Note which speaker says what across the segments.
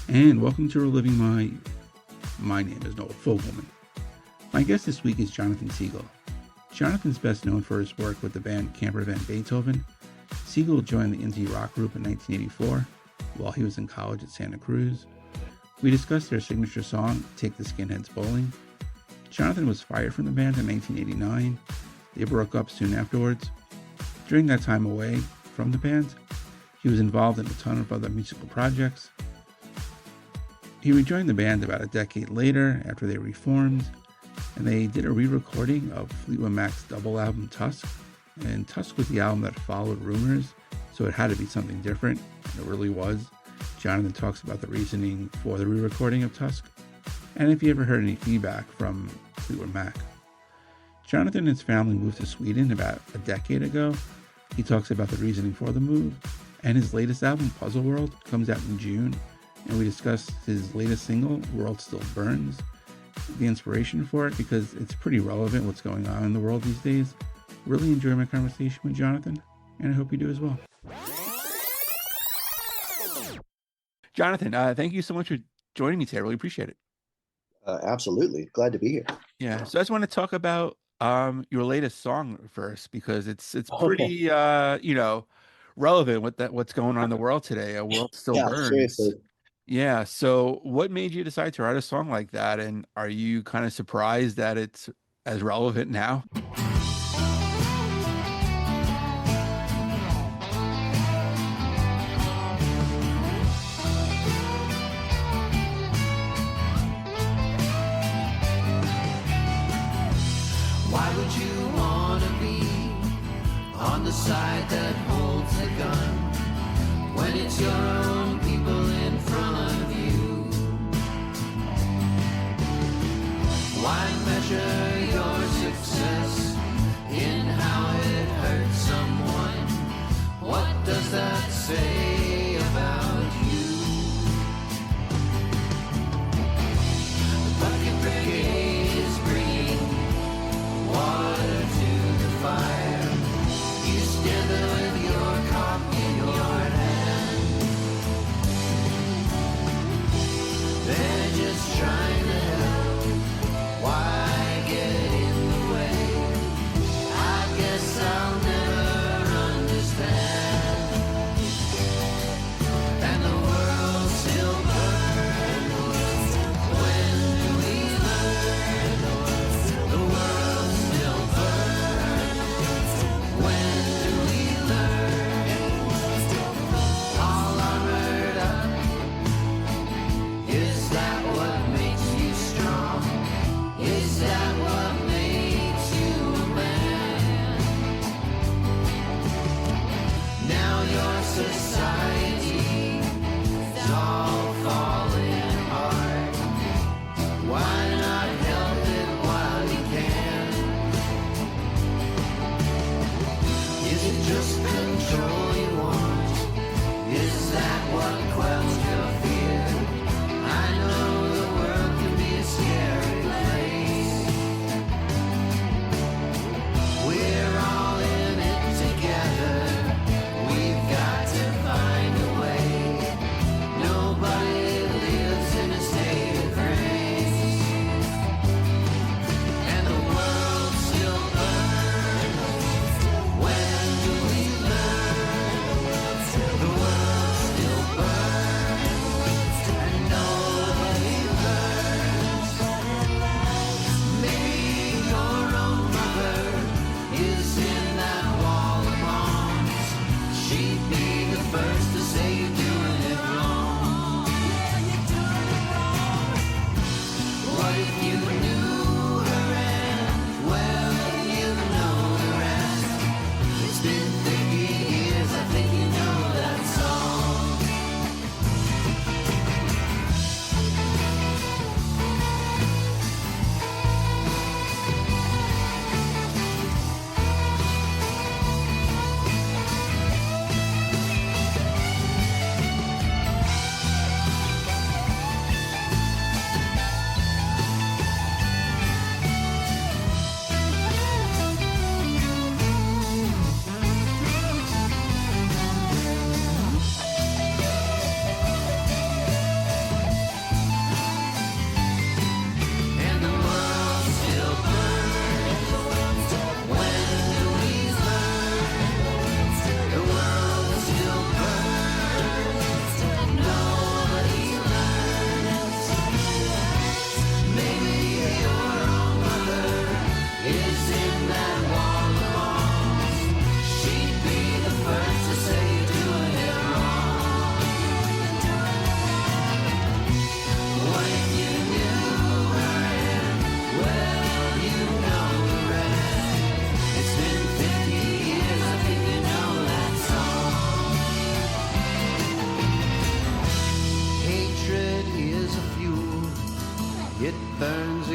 Speaker 1: And welcome to Reliving My name is Noel Fogelman. My guest this week is Jonathan Segel. Jonathan's best known for his work with the band Camper Van Beethoven. Segel joined the indie rock group in 1984 while he was in college at Santa Cruz. We discussed their signature song, Take the Skinheads Bowling. Jonathan was fired from the band in 1989. They broke up soon afterwards. During that time away from the band, he was involved in a ton of other musical projects. He rejoined the band about a decade later after they reformed, and they did a re-recording of Fleetwood Mac's double album Tusk. And Tusk was the album that followed Rumors, so it had to be something different, and it really was. Jonathan talks about the reasoning for the re-recording of Tusk, and if you ever heard any feedback from Fleetwood Mac. Jonathan and his family moved to Sweden about a decade ago. He talks about the reasoning for the move, and his latest album, Puzzle World, comes out in June, and we discuss his latest single, World Still Burns, the inspiration for it, because it's pretty relevant what's going on in the world these days. Really enjoy my conversation with Jonathan, and I hope you do as well. Jonathan, thank you so much for joining me today. I really appreciate it.
Speaker 2: Absolutely. Glad to be here.
Speaker 1: Yeah, so I just want to talk about your latest song first, because it's pretty relevant with what's going on in the world today. A world still burns.
Speaker 2: Seriously.
Speaker 1: Yeah. So what made you decide to write a song like that? And are you kind of surprised that it's as relevant now?
Speaker 3: Why would you want to be on the side that holds the gun when it's your own people in front of you? Why measure your success in how it hurts someone? What does that say about you? The bucket brigade is bringing water to the fire. You stand there with your cock in your hand. They're just trying to help. Why get in the way? I guess I'll never understand. And the world still burns. When do we learn? The world still burns. When do we learn? All armored up. Is that what makes you strong? Is that what makes you a man? Now your society is all falling apart. Why not help it while you can? Is it just control you want? Is that what quells your fear? I know the world can be a scary place. We're all in it together. We've got to find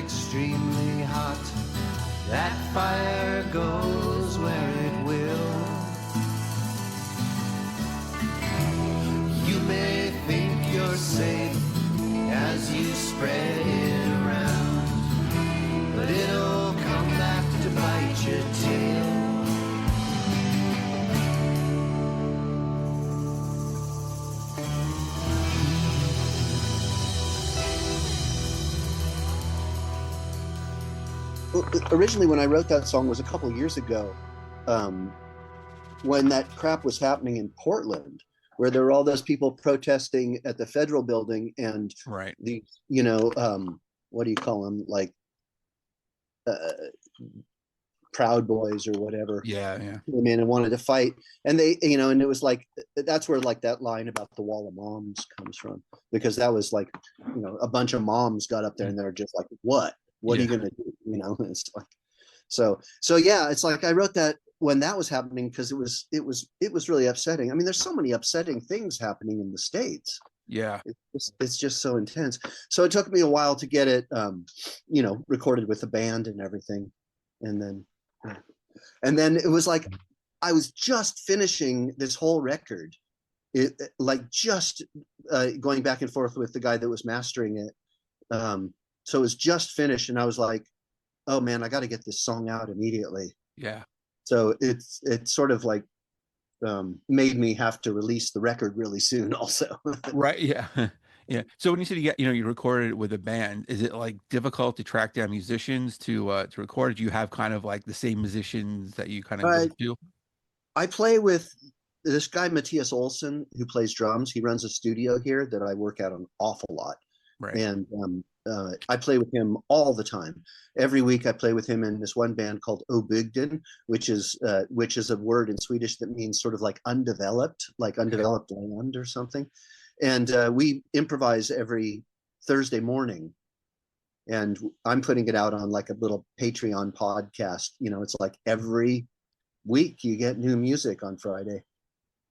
Speaker 3: extremely hot, that fire goes where it will. You may think you're safe as you spread it around, but it'll come back to bite your tail.
Speaker 2: Originally, when I wrote that song was a couple years ago, when that crap was happening in Portland, where there were all those people protesting at the federal building, and
Speaker 1: Right.
Speaker 2: the, what do you call them, like Proud Boys or whatever,
Speaker 1: Yeah.
Speaker 2: came in and wanted to fight, and they, and it was like, that's where like that line about the wall of moms comes from, because that was like, a bunch of moms got up there and they're just like, what are you gonna do? It's like, so yeah, it's like I wrote that when that was happening, because it was really upsetting. I mean, there's so many upsetting things happening in the States.
Speaker 1: Yeah.
Speaker 2: It's just so intense. So it took me a while to get it, recorded with the band and everything, and then it was like I was just finishing this whole record, going back and forth with the guy that was mastering it. So it was just finished, and I was like, oh man, I got to get this song out immediately.
Speaker 1: Yeah.
Speaker 2: So it's sort of like made me have to release the record really soon also.
Speaker 1: Right. Yeah. Yeah. So when you said you recorded it with a band, is it like difficult to track down musicians to record? Do you have kind of like the same musicians that you kind of go to?
Speaker 2: I play with this guy, Matthias Olsen, who plays drums. He runs a studio here that I work at an awful lot.
Speaker 1: Right.
Speaker 2: And I play with him all the time. Every week I play with him in this one band called Obygden, which is a word in Swedish that means sort of like undeveloped land or something. And we improvise every Thursday morning. And I'm putting it out on like a little Patreon podcast. It's like every week you get new music on Friday.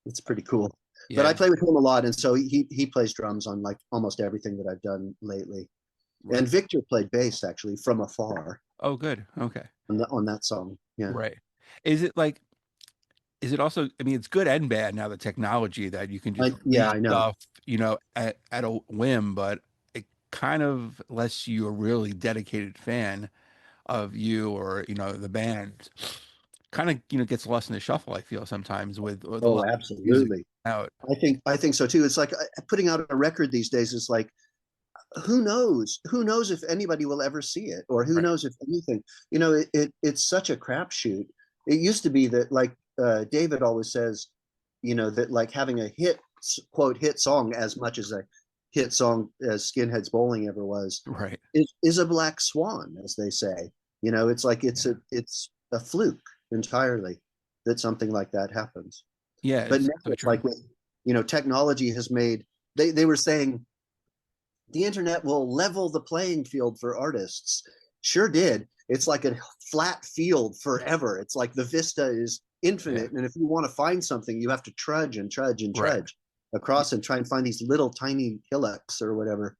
Speaker 2: It's pretty cool. Yeah. But I play with him a lot, and so he plays drums on like almost everything that I've done lately. Right. And Victor played bass actually from afar.
Speaker 1: Oh, good. Okay.
Speaker 2: On that song. Yeah.
Speaker 1: Right. Is it also, I mean, it's good and bad now, the technology that you can just
Speaker 2: I know.
Speaker 1: stuff, at a whim, but it kind of, unless you're a really dedicated fan of you or, the band, kind of, gets lost in the shuffle, I feel sometimes with
Speaker 2: absolutely.
Speaker 1: Out.
Speaker 2: I think so too. It's like putting out a record these days is like, who knows if anybody will ever see it, or who knows if anything, it's such a crapshoot. It used to be that, like David always says, that like having a quote hit song, as much as a hit song as Skinheads Bowling ever was,
Speaker 1: right,
Speaker 2: is a black swan, as they say. It's like it's a fluke entirely that something like that happens.
Speaker 1: Yeah.
Speaker 2: But now it's like, technology has made, they were saying the internet will level the playing field for artists. Sure did. It's like a flat field forever. It's like the vista is infinite. Yeah. And if you want to find something, you have to trudge and trudge and trudge across and try and find these little tiny hillocks or whatever.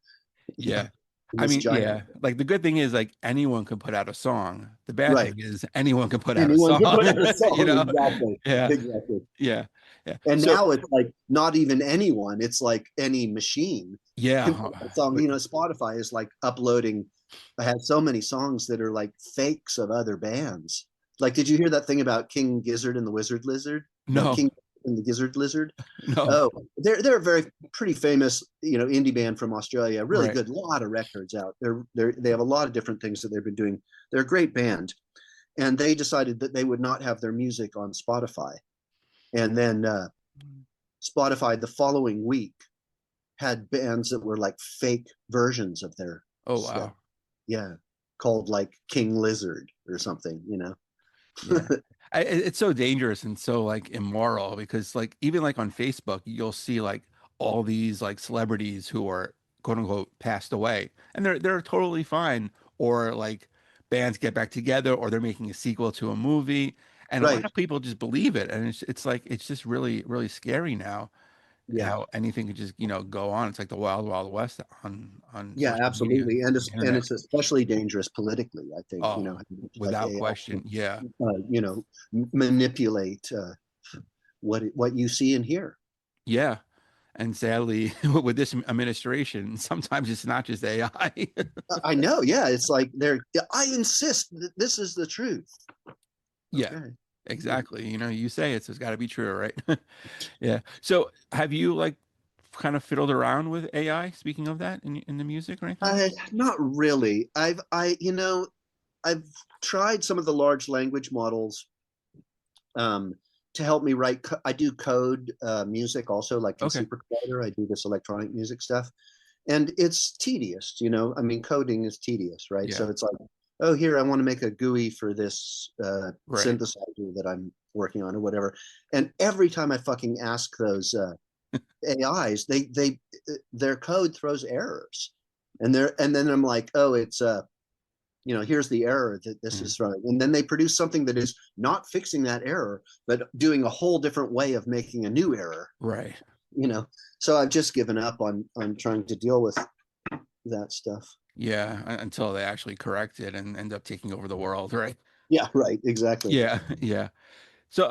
Speaker 1: Yeah. I mean, yeah, like the good thing is like anyone can put out a song. The bad thing is anyone can put out a song.
Speaker 2: Exactly.
Speaker 1: Yeah.
Speaker 2: Exactly.
Speaker 1: Yeah. Yeah.
Speaker 2: And now it's like not even anyone. It's like any machine.
Speaker 1: Yeah.
Speaker 2: Song. Spotify is like uploading. I have so many songs that are like fakes of other bands. Like, did you hear that thing about King Gizzard and the Wizard Lizard?
Speaker 1: No.
Speaker 2: King and the Gizzard Lizard.
Speaker 1: No.
Speaker 2: Oh, they're a very pretty famous, indie band from Australia. Really good, lot of records out. They have a lot of different things that they've been doing. They're a great band, and they decided that they would not have their music on Spotify, and then Spotify the following week had bands that were like fake versions of their stuff.
Speaker 1: Wow.
Speaker 2: Yeah, called like King Lizard or something.
Speaker 1: Yeah. It's so dangerous and so like immoral, because like even like on Facebook you'll see like all these like celebrities who are quote unquote passed away, and they're totally fine, or like bands get back together, or they're making a sequel to a movie, and a lot of people just believe it, and it's like it's just really really scary now,
Speaker 2: Yeah.
Speaker 1: how anything could just, go on. It's like the wild, wild west on
Speaker 2: Yeah,
Speaker 1: social media
Speaker 2: absolutely. And
Speaker 1: and the internet.
Speaker 2: it's especially dangerous politically, I think,
Speaker 1: Oh,
Speaker 2: like
Speaker 1: without
Speaker 2: AI,
Speaker 1: question. Yeah.
Speaker 2: manipulate what you see and hear.
Speaker 1: Yeah. And sadly, with this administration, sometimes it's not just AI.
Speaker 2: I know. Yeah. It's like I insist that this is the truth.
Speaker 1: Yeah,
Speaker 2: Okay.
Speaker 1: exactly. You say it, so it's got to be true, right? Yeah. So have you like kind of fiddled around with AI, speaking of that, in the music or anything?
Speaker 2: Not really. I've tried some of the large language models um, to help me write. I do code music also, like in
Speaker 1: Okay.
Speaker 2: SuperCoder. I do this electronic music stuff, and it's tedious. I mean, coding is tedious, right?
Speaker 1: Yeah.
Speaker 2: So it's like, oh, here I want to make a GUI for this
Speaker 1: Right.
Speaker 2: synthesizer that I'm working on or whatever. And every time I fucking ask those AIs, their code throws errors, and then I'm like, oh, it's here's the error that this
Speaker 1: Mhm.
Speaker 2: is throwing, and then they produce something that is not fixing that error, but doing a whole different way of making a new error.
Speaker 1: Right.
Speaker 2: So I've just given up on trying to deal with that stuff.
Speaker 1: Yeah. Until they actually correct it and end up taking over the world, right?
Speaker 2: Yeah, right, exactly.
Speaker 1: Yeah. Yeah. So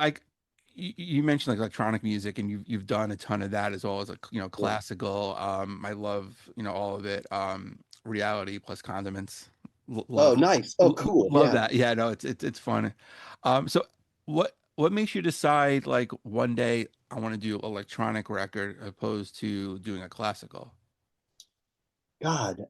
Speaker 1: you mentioned like electronic music, and you've done a ton of that, as well as like
Speaker 2: Yeah.
Speaker 1: classical. I love all of it. Reality plus condiments.
Speaker 2: Oh,
Speaker 1: Love
Speaker 2: nice. Oh, cool.
Speaker 1: love
Speaker 2: Yeah.
Speaker 1: that. Yeah, no, it's fun. So what makes you decide like one day I want to do electronic record opposed to doing a classical?
Speaker 2: God,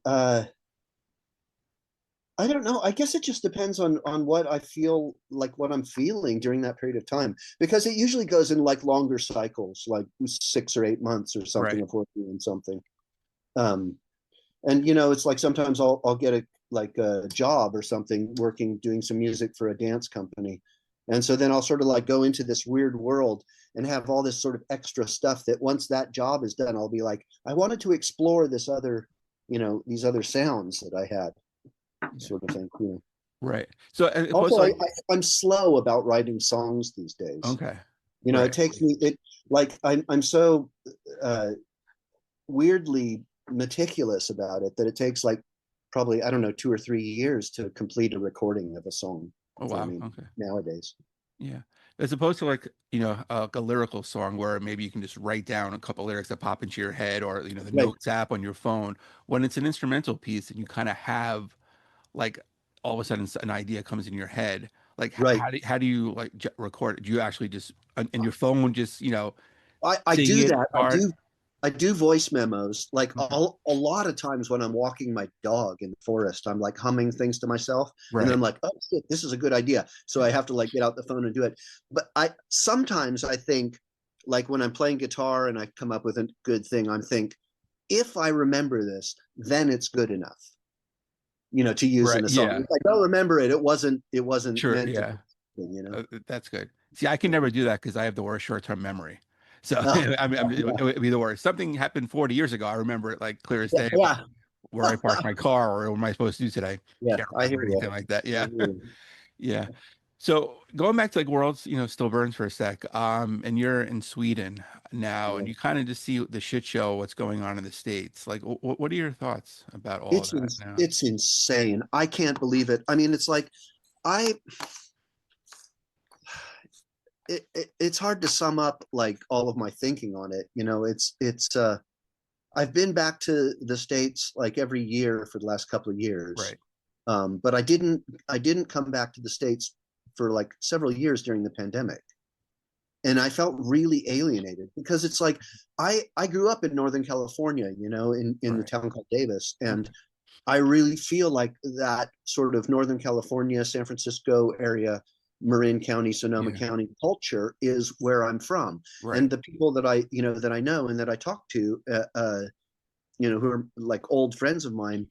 Speaker 2: I don't know. I guess it just depends on what I feel, like what I'm feeling during that period of time, because it usually goes in like longer cycles, like 6 or 8 months or something
Speaker 1: Right.
Speaker 2: of working on something. Um, and it's like sometimes I'll get a job or something working doing some music for a dance company, and so then I'll sort of like go into this weird world and have all this sort of extra stuff that once that job is done, I'll be like, I wanted to explore this other, these other sounds that I had,
Speaker 1: Yeah.
Speaker 2: sort of thing.
Speaker 1: Right. So opposed
Speaker 2: Also,
Speaker 1: to like
Speaker 2: I'm slow about writing songs these days.
Speaker 1: okay.
Speaker 2: It
Speaker 1: Right.
Speaker 2: takes me it like I'm so uh, weirdly meticulous about it that it takes like probably, I don't know, 2 or 3 years to complete a recording of a song
Speaker 1: Oh
Speaker 2: for
Speaker 1: wow.
Speaker 2: me
Speaker 1: Okay.
Speaker 2: nowadays.
Speaker 1: Yeah. As opposed to like, a lyrical song where maybe you can just write down a couple lyrics that pop into your head, or, the
Speaker 2: Right.
Speaker 1: notes app on your phone. When it's an instrumental piece and you kind of have like all of a sudden an idea comes in your head, like
Speaker 2: Right.
Speaker 1: how do you like record it? Do you actually just in your phone just,
Speaker 2: I
Speaker 1: sing
Speaker 2: do
Speaker 1: it
Speaker 2: that.
Speaker 1: part?
Speaker 2: I do voice memos. Like
Speaker 1: Okay.
Speaker 2: a lot of times when I'm walking my dog in the forest, I'm like humming things to myself, and then
Speaker 1: Right.
Speaker 2: I'm like, oh shit, this is a good idea. So I have to like get out the phone and do it. But I sometimes I think, like when I'm playing guitar and I come up with a good thing, I'm think, if I remember this, then it's good enough, to use in
Speaker 1: Right.
Speaker 2: a song.
Speaker 1: Yeah.
Speaker 2: If I don't remember it, it wasn't
Speaker 1: Sure.
Speaker 2: meant to
Speaker 1: Yeah.
Speaker 2: be,
Speaker 1: That's good. See, I can never do that because I have the worst short-term memory. So
Speaker 2: Oh,
Speaker 1: it would be the worst. Something happened 40 years ago. I remember it like clear as
Speaker 2: yeah,
Speaker 1: day, but
Speaker 2: yeah,
Speaker 1: where I parked my car or what am I supposed to do today?
Speaker 2: yeah.
Speaker 1: Can't
Speaker 2: I hear
Speaker 1: remember
Speaker 2: you.
Speaker 1: anything like that.
Speaker 2: I
Speaker 1: Yeah.
Speaker 2: hear you.
Speaker 1: Yeah. So going back to like worlds, still burns for a sec. And you're in Sweden now, and
Speaker 2: Yeah.
Speaker 1: you kind of just see the shit show, what's going on in the States. Like, what are your thoughts about all of
Speaker 2: It's
Speaker 1: that now?
Speaker 2: it's insane. I can't believe it. I mean, it's like I it's hard to sum up like all of my thinking on it. It's I've been back to the States like every year for the last couple of years.
Speaker 1: Right.
Speaker 2: But I didn't come back to the States for like several years during the pandemic. And I felt really alienated because it's like I grew up in Northern California, in the
Speaker 1: Right.
Speaker 2: town called Davis, and
Speaker 1: Okay.
Speaker 2: I really feel like that sort of Northern California, San Francisco area, Marin County, Sonoma
Speaker 1: Yeah.
Speaker 2: County culture is where I'm from.
Speaker 1: Right.
Speaker 2: And the people that I know and that I talk to, who are like old friends of mine,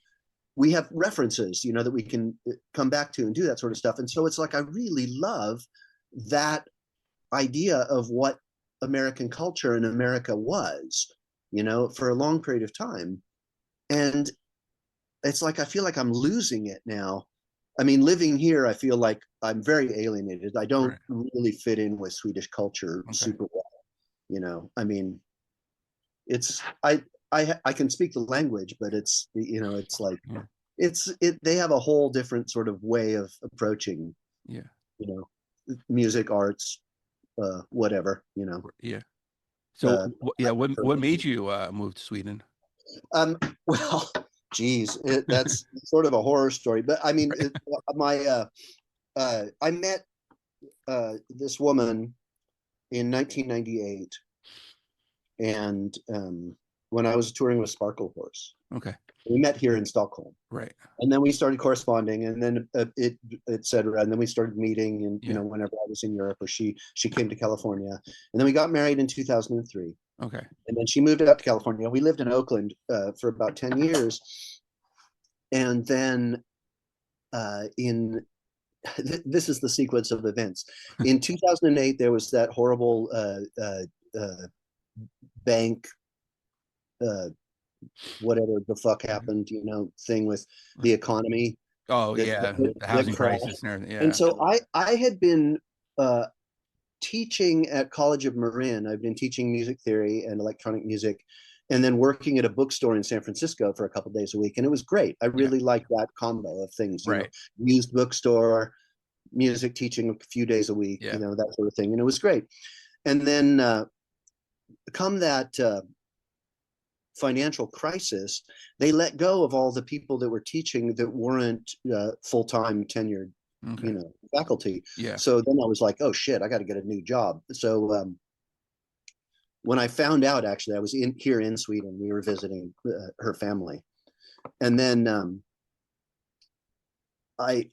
Speaker 2: we have references, that we can come back to and do that sort of stuff. And so it's like I really love that idea of what American culture in America was, for a long period of time. And it's like I feel like I'm losing it now. I mean, living here, I feel like I'm very alienated. I don't
Speaker 1: Right.
Speaker 2: really fit in with Swedish culture
Speaker 1: Okay.
Speaker 2: super well. I mean, it's I can speak the language, but it's, you know, it's like
Speaker 1: Yeah.
Speaker 2: they have a whole different sort of way of approaching,
Speaker 1: Yeah.
Speaker 2: you know, music, arts, whatever, you know.
Speaker 1: Yeah. So yeah, what
Speaker 2: for-
Speaker 1: made you move to Sweden?
Speaker 2: Well, geez, that's sort of a horror story, but I mean, I met this woman in 1998, and when I was touring with Sparkle Horse.
Speaker 1: Okay.
Speaker 2: We met here in Stockholm,
Speaker 1: Right.
Speaker 2: and then we started corresponding, and then et cetera, and then we started meeting, and you
Speaker 1: Yeah.
Speaker 2: know, whenever I was in Europe, or she came to California, and then we got married in 2003,
Speaker 1: Okay.
Speaker 2: and then she moved out to California. We lived in Oakland for about 10 years, and then in this is the sequence of events. In 2008, there was that horrible bank, whatever the fuck happened, you know, thing with the economy.
Speaker 1: Oh yeah, the housing
Speaker 2: crashed.
Speaker 1: crisis and everything. Yeah.
Speaker 2: And so I had been teaching at College of Marin. I've been teaching music theory and electronic music, and then working at a bookstore in San Francisco for a couple of days a week, and it was great. I really liked that combo of things, you know, used bookstore, music teaching a few days a week, you know, that sort of thing, and it was great. And then come that financial crisis, they let go of all the people that were teaching that weren't full-time tenured, you know, faculty.
Speaker 1: Yeah.
Speaker 2: So then I was like, oh shit, I got to get a new job. So when I found out, actually, I was here in Sweden. We were visiting her family, and then I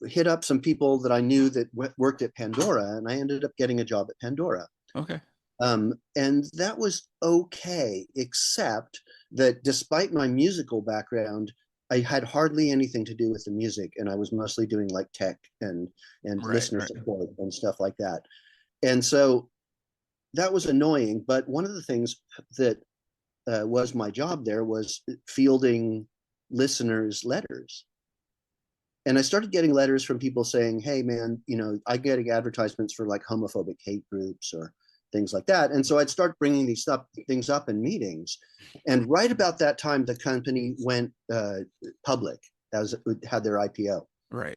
Speaker 2: hit up some people that I knew that worked at Pandora, and I ended up getting a job at Pandora.
Speaker 1: Okay.
Speaker 2: And that was okay, except that despite my musical background, I had hardly anything to do with the music, and I was mostly doing like tech and listener support and stuff like that. And so that was annoying. But one of the things that was my job there was fielding listeners' letters. And I started getting letters from people saying, hey, man, you know, I'm getting advertisements for like homophobic hate groups or things like that. And so I'd start bringing these things up in meetings. And right about that time, the company went public, as it had their IPO.
Speaker 1: Right.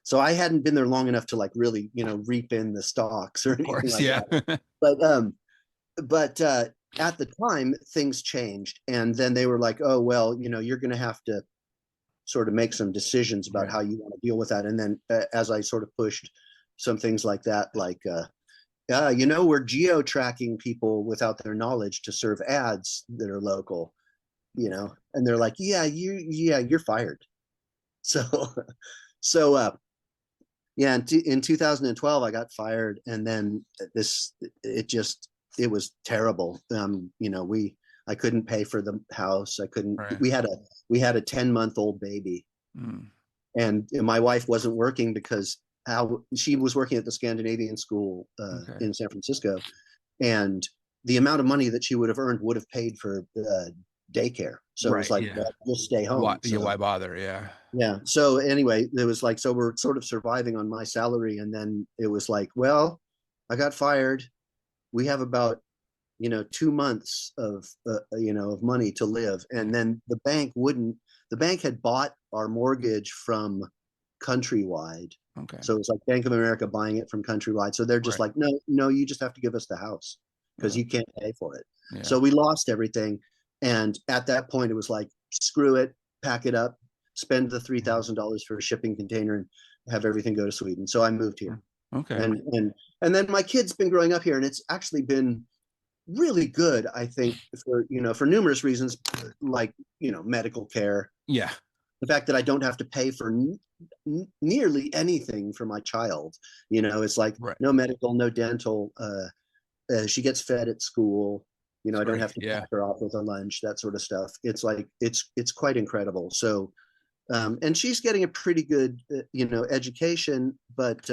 Speaker 2: So I hadn't been there long enough to like really, you know, reap in the stocks or anything like that. But at the time, things changed. And then they were like, oh, well, you know, you're going to have to sort of make some decisions about how you want to deal with that. And then as I sort of pushed some things like that, like, you know, we're geo-tracking people without their knowledge to serve ads that are local, you know, and they're like, yeah, you're fired. So yeah, in 2012, I got fired, and then it was terrible. You know, I couldn't pay for the house. I couldn't, we had a 10-month-old baby, and my wife wasn't working because she was working at the Scandinavian school in San Francisco, and the amount of money that she would have earned would have paid for daycare. So it was like, well, just stay home.
Speaker 1: Why bother? Yeah.
Speaker 2: Yeah. So anyway, it was like, so we're sort of surviving on my salary. And then it was like, well, I got fired. We have about, you know, 2 months of, you know, of money to live. And then the bank had bought our mortgage from Countrywide.
Speaker 1: Okay.
Speaker 2: So it was like Bank of America buying it from Countrywide. So they're just like, no, you just have to give us the house because you can't pay for it. Yeah. So we lost everything. And at that point, it was like, screw it, pack it up, spend the $3,000 for a shipping container, and have everything go to Sweden. So I moved here.
Speaker 1: Okay.
Speaker 2: And then my kid's been growing up here, and it's actually been really good, I think, for numerous reasons, like, you know, medical care.
Speaker 1: Yeah.
Speaker 2: The fact that I don't have to pay for nearly anything for my child. You know, it's like no medical, no dental. She gets fed at school. You know, I don't have to pack her off with a lunch, that sort of stuff. It's like, it's quite incredible. So, and she's getting a pretty good, you know, education, but,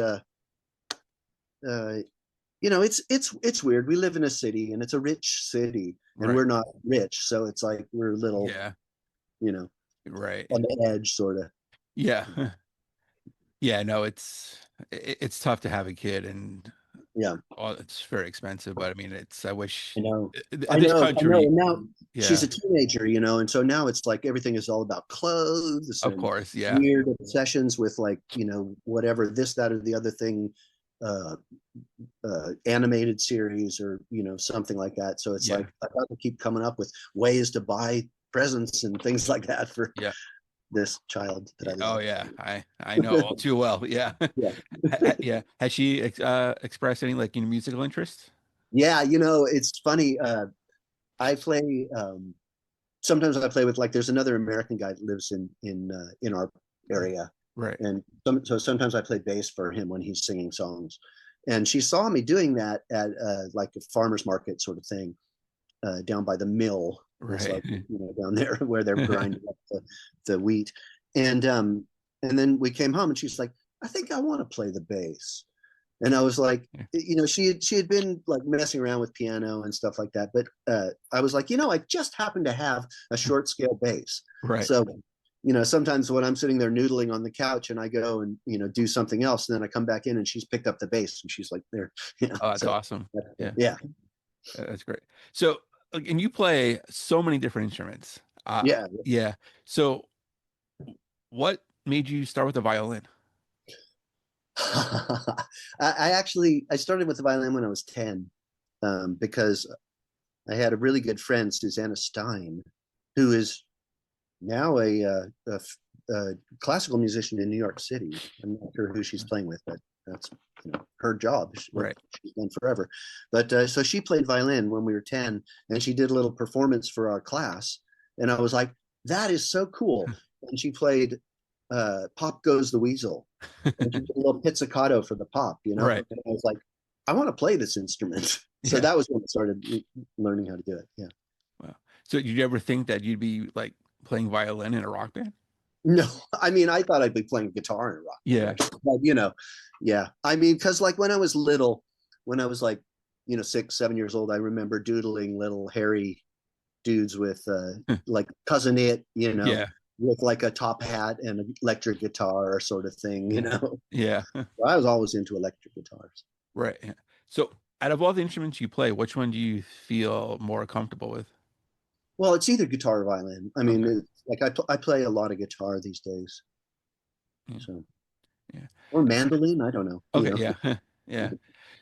Speaker 2: you know, it's weird. We live in a city, and it's a rich city, and we're not rich. So it's like, we're a little, you know, on the edge, sort of.
Speaker 1: Yeah. Yeah, no, it's tough to have a kid, and
Speaker 2: Yeah.
Speaker 1: Oh, it's very expensive, but I mean, I wish
Speaker 2: I know.
Speaker 1: in
Speaker 2: I
Speaker 1: this
Speaker 2: know. I know.
Speaker 1: country,
Speaker 2: And now she's
Speaker 1: yeah,
Speaker 2: a teenager, and so now it's like everything is all about clothes
Speaker 1: of
Speaker 2: and
Speaker 1: course, yeah,
Speaker 2: weird obsessions with like, whatever this, that, or the other thing, uh, animated series or, something like that. So it's
Speaker 1: yeah,
Speaker 2: like I got to keep coming up with ways to buy presents and things like that for
Speaker 1: yeah.
Speaker 2: this child that I
Speaker 1: Oh
Speaker 2: love.
Speaker 1: yeah, I know all too well. Yeah,
Speaker 2: Yeah.
Speaker 1: yeah. Has she expressed any like musical interest?
Speaker 2: Yeah. It's funny. I play, sometimes I play with like there's another American guy that lives in our area,
Speaker 1: Right.
Speaker 2: and so sometimes I play bass for him when he's singing songs. And she saw me doing that at like a farmer's market sort of thing down by the mill. It's
Speaker 1: Right.
Speaker 2: like down there where they're grinding up the wheat, and um and then we came home and she's like, I think I want to play the bass. And I was like,
Speaker 1: Yeah.
Speaker 2: she had been like messing around with piano and stuff like that, but I was like, I just happen to have a short scale bass.
Speaker 1: Right.
Speaker 2: So sometimes when I'm sitting there noodling on the couch and I go and do something else, and then I come back in and she's picked up the bass and she's like there.
Speaker 1: Oh, that's
Speaker 2: So
Speaker 1: awesome. Yeah,
Speaker 2: yeah.
Speaker 1: that's great. So, and you play so many different instruments.
Speaker 2: Yeah.
Speaker 1: Yeah. So, what made you start with the violin?
Speaker 2: I started with the violin when I was 10, because I had a really good friend, Susanna Stein, who is now a classical musician in New York City. I'm not sure who she's playing with, but that's her job.
Speaker 1: Right.
Speaker 2: She's done forever. But so she played violin when we were 10, and she did a little performance for our class, and I was like, that is so cool. And she played Pop Goes the Weasel, and she did a little pizzicato for the pop,
Speaker 1: Right.
Speaker 2: And I was like, I want to play this instrument. So
Speaker 1: Yeah.
Speaker 2: that was when I started learning how to do it. Yeah.
Speaker 1: Wow. So, did you ever think that you'd be like playing violin in a rock band?
Speaker 2: No, I mean, I thought I'd be playing guitar in a rock
Speaker 1: Yeah.
Speaker 2: band, but yeah. I mean, because like when I was little, when I was like, 6, 7 years old, I remember doodling little hairy dudes with like Cousin It,
Speaker 1: Yeah.
Speaker 2: with like a top hat and an electric guitar sort of thing,
Speaker 1: Yeah.
Speaker 2: So I was always into electric guitars.
Speaker 1: Right. Yeah. So, out of all the instruments you play, which one do you feel more comfortable with?
Speaker 2: Well, it's either guitar or violin. I mean,
Speaker 1: Okay.
Speaker 2: like I play a lot of guitar these days,
Speaker 1: Yeah.
Speaker 2: so
Speaker 1: Yeah.
Speaker 2: or mandolin. I don't know.
Speaker 1: Okay. Yeah. Yeah.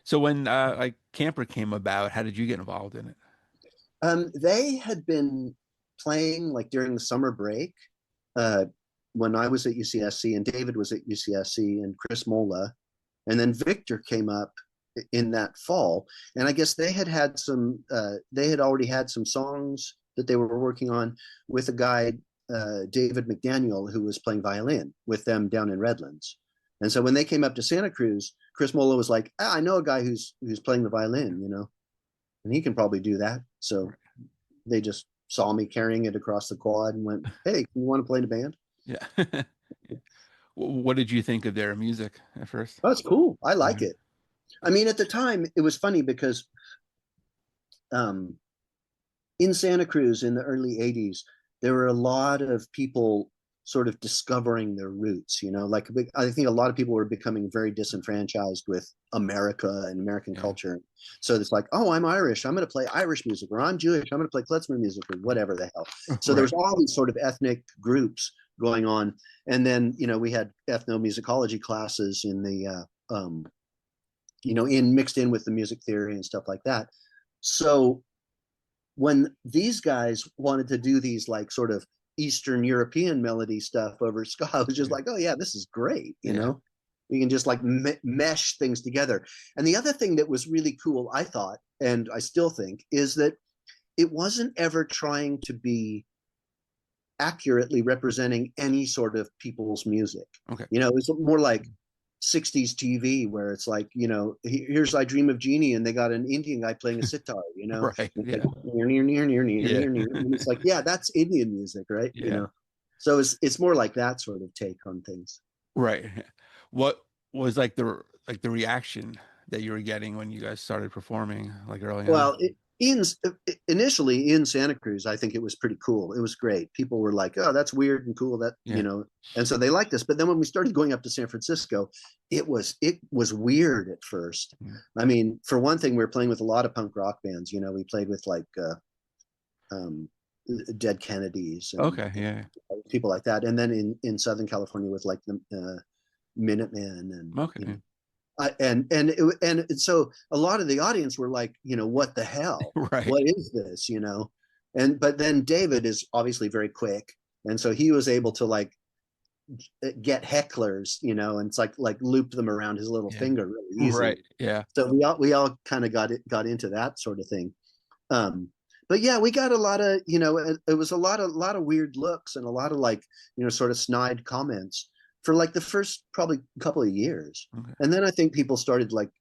Speaker 1: So when like Camper came about, how did you get involved in it?
Speaker 2: They had been playing like during the summer break uh, when I was at UCSC and David was at UCSC and Chris Mola, and then Victor came up in that fall. And I guess they had some. They had already had some songs that they were working on with a guy, David McDaniel, who was playing violin with them down in Redlands. And so when they came up to Santa Cruz, Chris Mola was like, I know a guy who's playing the violin, and he can probably do that. So they just saw me carrying it across the quad and went, hey, you want to play in a band?
Speaker 1: Yeah. What did you think of their music at first?
Speaker 2: Oh, that's cool. I like
Speaker 1: Yeah.
Speaker 2: it. I mean, at the time, it was funny because um, in Santa Cruz in the early 80s, there were a lot of people sort of discovering their roots, like I think a lot of people were becoming very disenfranchised with America and American
Speaker 1: Yeah.
Speaker 2: culture. So it's like, oh, I'm Irish, I'm going to play Irish music, or I'm Jewish, I'm going to play klezmer music, or whatever the hell. So there was all these sort of ethnic groups going on. And then, we had ethnomusicology classes in the, mixed in with the music theory and stuff like that. So when these guys wanted to do these like sort of Eastern European melody stuff over ska, I was just like, oh yeah, this is great. We can just like mesh things together. And the other thing that was really cool, I thought, and I still think, is that it wasn't ever trying to be accurately representing any sort of people's music.
Speaker 1: Okay.
Speaker 2: It was more like 60s TV where it's like, here's I Dream of Jeannie and they got an Indian guy playing a sitar,
Speaker 1: Right. Yeah.
Speaker 2: And it's like, yeah, that's Indian music, right?
Speaker 1: Yeah.
Speaker 2: So it's more like that sort of take on things.
Speaker 1: Right. What was like the reaction that you were getting when you guys started performing like early on?
Speaker 2: Well, Initially in Santa Cruz, I think it was pretty cool. It was great. People were like, "Oh, that's weird and cool." That
Speaker 1: Yeah.
Speaker 2: and so they liked us. But then when we started going up to San Francisco, it was weird at first.
Speaker 1: Yeah.
Speaker 2: I mean, for one thing, we were playing with a lot of punk rock bands. We played with like um, Dead Kennedys and
Speaker 1: Okay. Yeah.
Speaker 2: people like that. And then in Southern California with like the Minutemen and
Speaker 1: Okay.
Speaker 2: and so a lot of the audience were like, what the hell?
Speaker 1: Right.
Speaker 2: What is this? But then David is obviously very quick, and so he was able to like get hecklers, and it's like loop them around his little finger really easily.
Speaker 1: Right. Yeah.
Speaker 2: So we all kind of got into that sort of thing. But yeah, we got a lot of, it was a lot of weird looks and a lot of like, sort of snide comments for like the first probably couple of years.
Speaker 1: Okay.
Speaker 2: And then I think people started like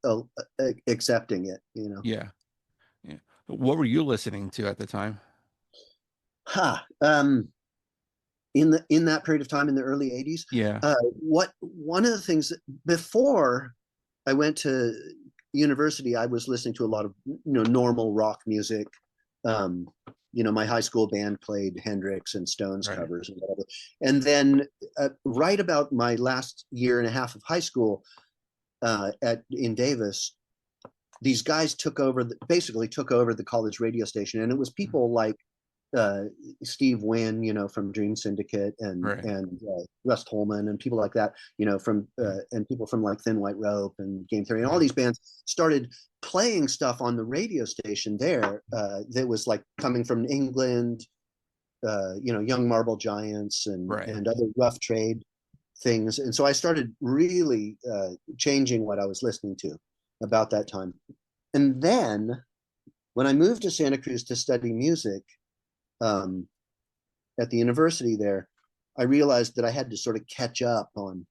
Speaker 2: accepting it,
Speaker 1: Yeah. Yeah. What were you listening to at the time?
Speaker 2: In that period of time in the early 80s.
Speaker 1: Yeah.
Speaker 2: One of the things before I went to university, I was listening to a lot of, normal rock music. My high school band played Hendrix and Stones covers and whatever. And then right about my last year and a half of high school in Davis, these guys basically took over the college radio station. And it was people like Steve Wynn, from Dream Syndicate and Russ Holman and people like that, and people from like Thin White Rope and Game Theory and all these bands started playing stuff on the radio station there that was like coming from England, Young Marble Giants and other Rough Trade things. And so I started really changing what I was listening to about that time. And then when I moved to Santa Cruz to study music, at the university there, I realized that I had to sort of catch up on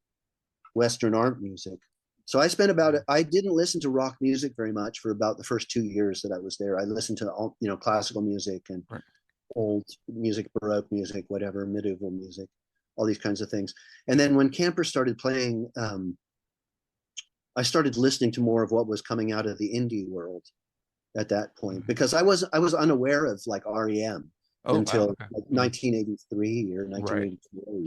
Speaker 2: Western art music. So I didn't listen to rock music very much for about the first 2 years that I was there. I listened to all, classical music and old music, Baroque music, whatever, medieval music, all these kinds of things. And then when Camper started playing, I started listening to more of what was coming out of the indie world at that point, because I was unaware of like REM. Until like 1983 or 1984,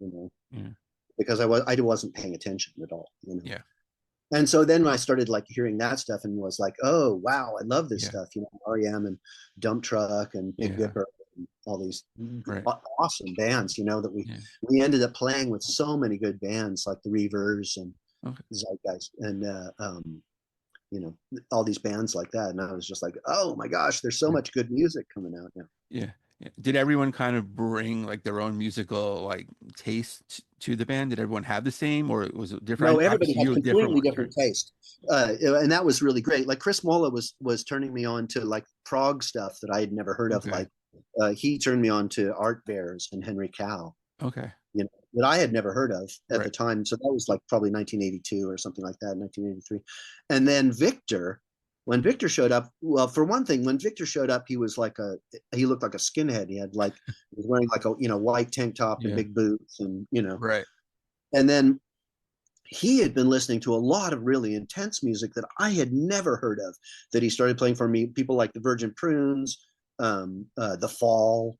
Speaker 2: even, because I wasn't paying attention at all,
Speaker 1: Yeah.
Speaker 2: And so then I started like hearing that stuff and was like, oh wow, I love this stuff, REM and Dump Truck and Big Dipper and all these awesome bands, that we ended up playing with so many good bands like the Reavers and Zeitgeist and all these bands like that. And I was just like, oh my gosh, there's so much good music coming out now.
Speaker 1: Yeah. Did everyone kind of bring like their own musical like taste to the band? Did everyone have the same, or was it different?
Speaker 2: No, everybody had completely different taste, and that was really great. Like Chris Mola was turning me on to like prog stuff that I had never heard of. Like he turned me on to Art Bears and Henry Cow.
Speaker 1: Okay.
Speaker 2: That I had never heard of at the time. So that was like probably 1982 or something like that, 1983. And then when Victor showed up, well, for one thing, when Victor showed up, he looked like a skinhead. He was wearing like a, white tank top and big boots and, and then he had been listening to a lot of really intense music that I had never heard of, that he started playing for me. People like the Virgin Prunes, the Fall,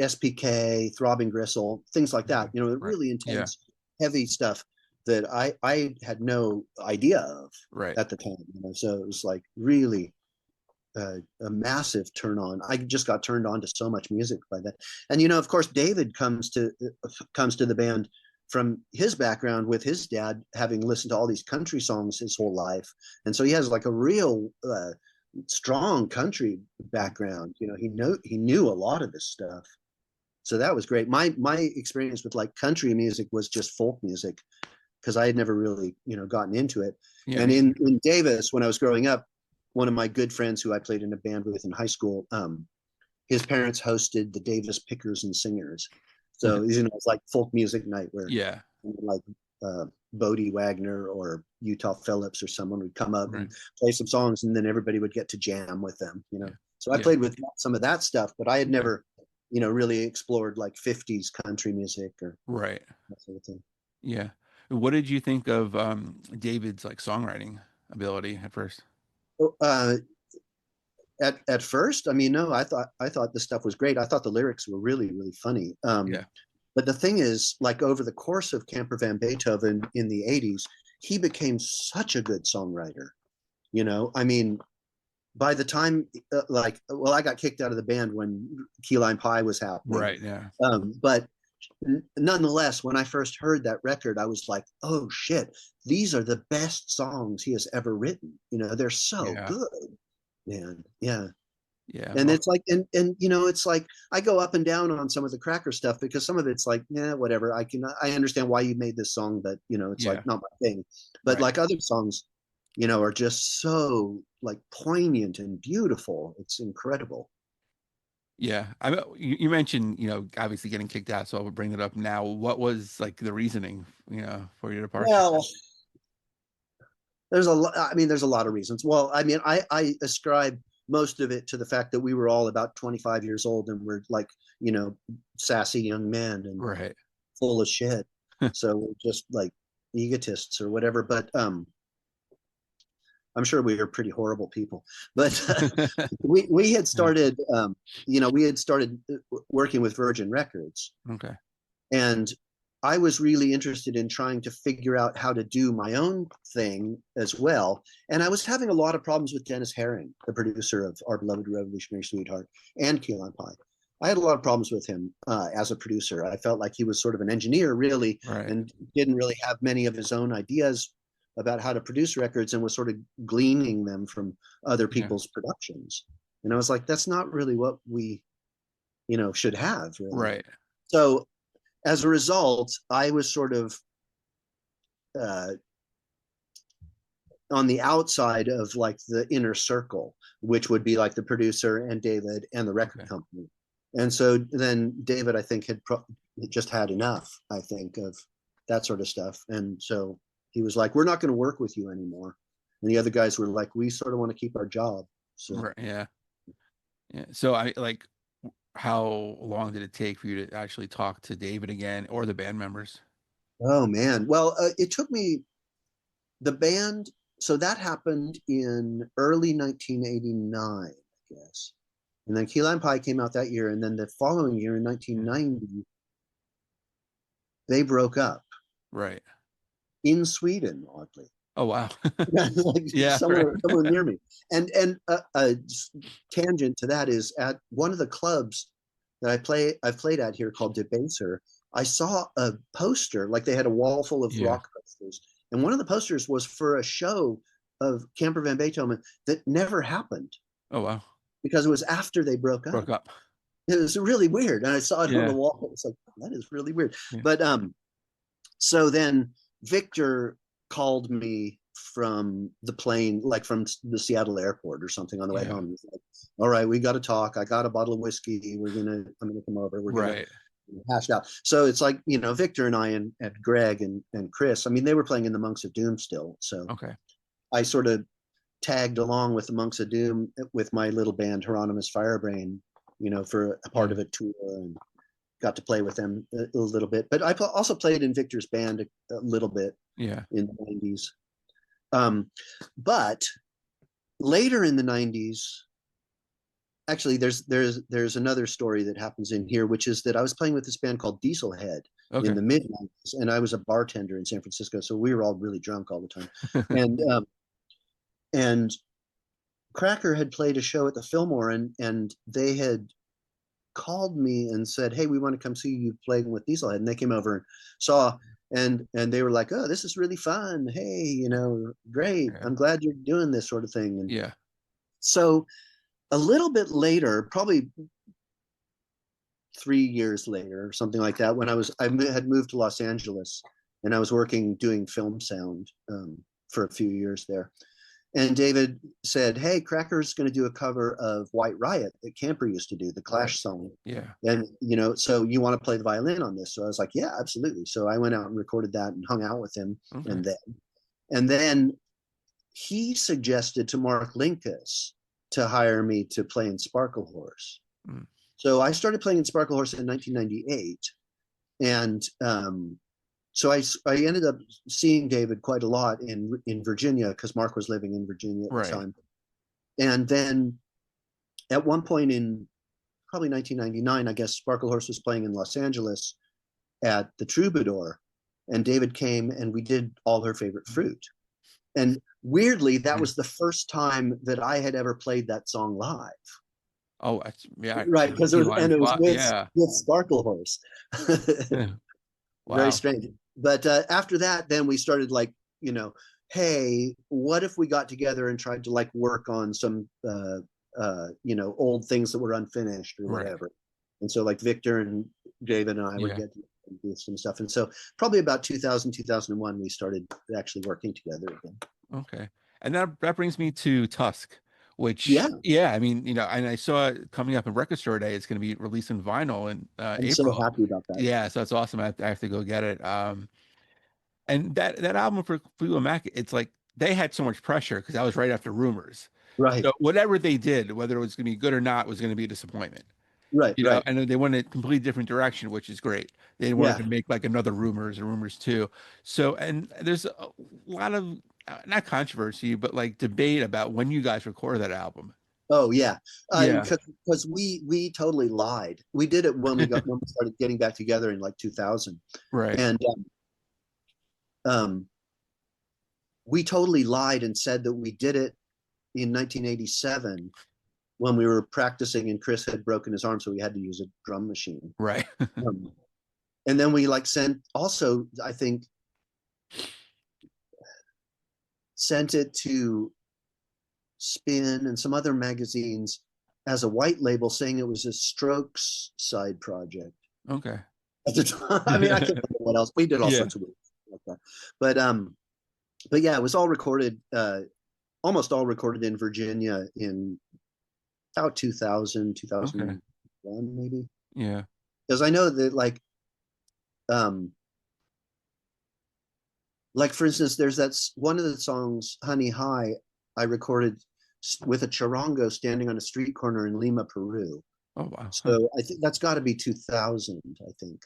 Speaker 2: SPK, Throbbing Gristle, things like that, really intense, heavy stuff that I had no idea of at the time. So it was like really a massive turn on. I just got turned on to so much music by that. And of course, David comes to the band from his background with his dad having listened to all these country songs his whole life, and so he has like a real strong country background. He knew a lot of this stuff. So that was great. My experience with like country music was just folk music, because I had never really, gotten into it. Yeah. And in Davis, when I was growing up, one of my good friends who I played in a band with in high school, his parents hosted the Davis Pickers and Singers. So, it's like folk music night where like Bodie Wagner or Utah Phillips or someone would come up and play some songs, and then everybody would get to jam with them, So I played with some of that stuff, but I had never, really explored like 50s country music or that sort of thing.
Speaker 1: Yeah. What did you think of David's like songwriting? ability at first?
Speaker 2: Uh, at first, I mean, no, I thought the stuff was great. I thought the lyrics were really, really funny.
Speaker 1: Yeah.
Speaker 2: But the thing is, like over the course of Camper Van Beethoven in the 80s, he became such a good songwriter. I mean, by the time, well, I got kicked out of the band when Key Lime Pie was happening.
Speaker 1: Right. Yeah.
Speaker 2: But nonetheless, when I first heard that record, I was like, oh shit, these are the best songs he has ever written. They're so
Speaker 1: Yeah.
Speaker 2: good, man. Yeah.
Speaker 1: Yeah.
Speaker 2: And
Speaker 1: Well,
Speaker 2: it's like, and it's like I go up and down on some of the Cracker stuff because some of it's like, yeah, whatever. I understand why you made this song, but it's
Speaker 1: yeah.
Speaker 2: like not my thing. But
Speaker 1: Right.
Speaker 2: like other songs, are just so like poignant and beautiful. It's incredible.
Speaker 1: Yeah. I mean, you mentioned, obviously getting kicked out, so I'll bring it up now. What was like the reasoning, for your departure?
Speaker 2: Well, there's a lot. I mean, there's a lot of reasons. Well, I mean, I ascribe most of it to the fact that we were all about 25 years old and we're like, sassy young men and
Speaker 1: Right.
Speaker 2: full of shit. So we're just like egotists or whatever. But I'm sure we were pretty horrible people. But we had started, we had started working with Virgin Records,
Speaker 1: Okay.
Speaker 2: and I was really interested in trying to figure out how to do my own thing as well. And I was having a lot of problems with Dennis Herring, the producer of Our Beloved Revolutionary Sweetheart and Key Lime Pie. I had a lot of problems with him as a producer. I felt like he was sort of an engineer, really,
Speaker 1: Right.
Speaker 2: and didn't really have many of his own ideas about how to produce records and was sort of gleaning them from other people's productions. And I was like, that's not really what we, should have, really.
Speaker 1: Right.
Speaker 2: So as a result, I was sort of on the outside of like the inner circle, which would be like the producer and David and the record company. And so then David, I think, had just had enough, I think, of that sort of stuff. And so he was like, we're not going to work with you anymore. And the other guys were like, we sort of want to keep our job. So
Speaker 1: Right. Yeah. Yeah. So how long did it take for you to actually talk to David again or the band members?
Speaker 2: Oh man. Well, it took me the band. So that happened in early 1989, I guess. And then Key Lime Pie came out that year. And then the following year in 1990, they broke up.
Speaker 1: Right.
Speaker 2: In Sweden, oddly.
Speaker 1: Oh, wow.
Speaker 2: Like
Speaker 1: Yeah.
Speaker 2: somewhere
Speaker 1: Right.
Speaker 2: near me. And a tangent to that is at one of the clubs that I've played at here called Debaser. I saw a poster, like they had a wall full of rock posters, and one of the posters was for a show of Camper Van Beethoven that never happened
Speaker 1: Oh, wow.
Speaker 2: because it was after they broke up.
Speaker 1: Broke up.
Speaker 2: It was really weird, and I saw it on the wall. It's like, that is really weird.
Speaker 1: Yeah.
Speaker 2: But so then Victor called me from the plane, like from the Seattle airport or something on the way home. He's like, all right, we got to talk. I got a bottle of whiskey. I'm going to come over. We're going to hash it out. So it's like, Victor and I and Greg and Chris, I mean, they were playing in the Monks of Doom still. So I sort of tagged along with the Monks of Doom with my little band, Hieronymus Firebrain, for a part of a tour, and got to play with them a little bit. But I also played in Victor's band a little bit in the 90s. But later in the 90s, actually, there's another story that happens in here, which is that I was playing with this band called Dieselhead in the mid-90s, and I was a bartender in San Francisco, so we were all really drunk all the time. And Cracker had played a show at the Fillmore, and they had called me and said, hey, we want to come see you playing with Dieselhead. And they came over and saw, and they were like, oh, this is really fun. Hey, great. I'm glad you're doing this sort of thing. And so a little bit later, probably 3 years later or something like that, when I had moved to Los Angeles, and I was doing film sound for a few years there. And David said, hey, Cracker's going to do a cover of White Riot that Camper used to do, the Clash song.
Speaker 1: Yeah.
Speaker 2: And, so you want to play the violin on this? So I was like, yeah, absolutely. So I went out and recorded that and hung out with him. And then he suggested to Mark Linkus to hire me to play in Sparkle Horse. So I started playing in Sparkle Horse in 1998. And I ended up seeing David quite a lot in Virginia because Mark was living in Virginia at the time. And then at one point in probably 1999, I guess Sparkle Horse was playing in Los Angeles at the Troubadour, and David came and we did All Her Favorite Fruit. And weirdly, that was the first time that I had ever played that song live.
Speaker 4: Oh, that's, yeah.
Speaker 2: Right, because it was with Sparkle Horse.
Speaker 4: Wow.
Speaker 2: Very strange. But after that, then we started like, hey, what if we got together and tried to like work on some, old things that were unfinished or whatever. And so like Victor and David and I would get to do some stuff. And so probably about 2000, 2001, we started actually working together again.
Speaker 4: Okay. And that brings me to Tusk, which, I mean, and I saw it coming up in Record Store Day. It's going to be released in vinyl in
Speaker 2: I'm
Speaker 4: April.
Speaker 2: so happy about that.
Speaker 4: Yeah, so that's awesome. I have to go get it. And that album for Fleetwood Mac, it's like they had so much pressure because that was right after Rumors.
Speaker 2: Right.
Speaker 4: So whatever they did, whether it was going to be good or not, was going to be a disappointment.
Speaker 2: Right.
Speaker 4: And they went a completely different direction, which is great. They wanted to make like another Rumors or Rumors 2. So, and there's a lot of not controversy, but like debate about when you guys recorded that album.
Speaker 2: Oh yeah, because we totally lied. We did it when we started getting back together in like 2000.
Speaker 4: Right.
Speaker 2: And we totally lied and said that we did it in 1987 when we were practicing and Chris had broken his arm, so we had to use a drum machine.
Speaker 4: Right.
Speaker 2: And then we like sent it to Spin and some other magazines as a white label saying it was a Strokes side project.
Speaker 4: Okay.
Speaker 2: At the time, I mean, I can't remember what else. We did all sorts of weird stuff like that. But yeah, it was all recorded, almost all recorded in Virginia in about 2000, 2001, maybe.
Speaker 4: Yeah.
Speaker 2: Because I know that like for instance, there's one of the songs, Honey High, I recorded with a charango standing on a street corner in Lima, Peru.
Speaker 4: Oh, wow.
Speaker 2: So I think that's got to be 2000, I think,